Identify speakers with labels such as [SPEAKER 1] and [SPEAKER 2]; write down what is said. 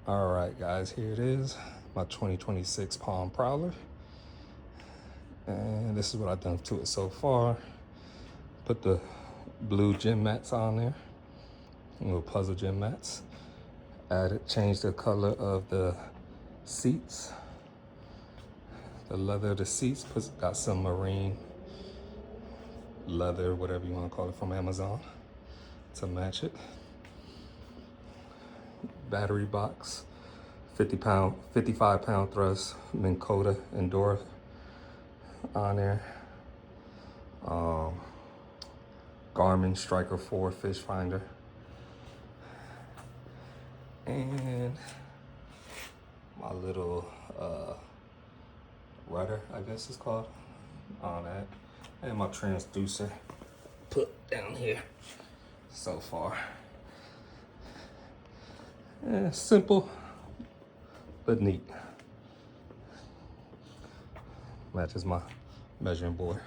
[SPEAKER 1] All right, guys, here it is, my 2026 Palm Prowler. And this is what I've done to it so far. Put the blue gym mats on there, little puzzle gym mats. Changed the color of the seats. The leather of the seats, got some marine leather, whatever you want to call it, from Amazon to match it. Battery box, 55 pound thrust, Minn Kota Endura on there. Garmin Striker 4 fish finder. And my little rudder, I guess it's called, on that. And my transducer put down here so far. Simple, but neat. Matches my measuring board.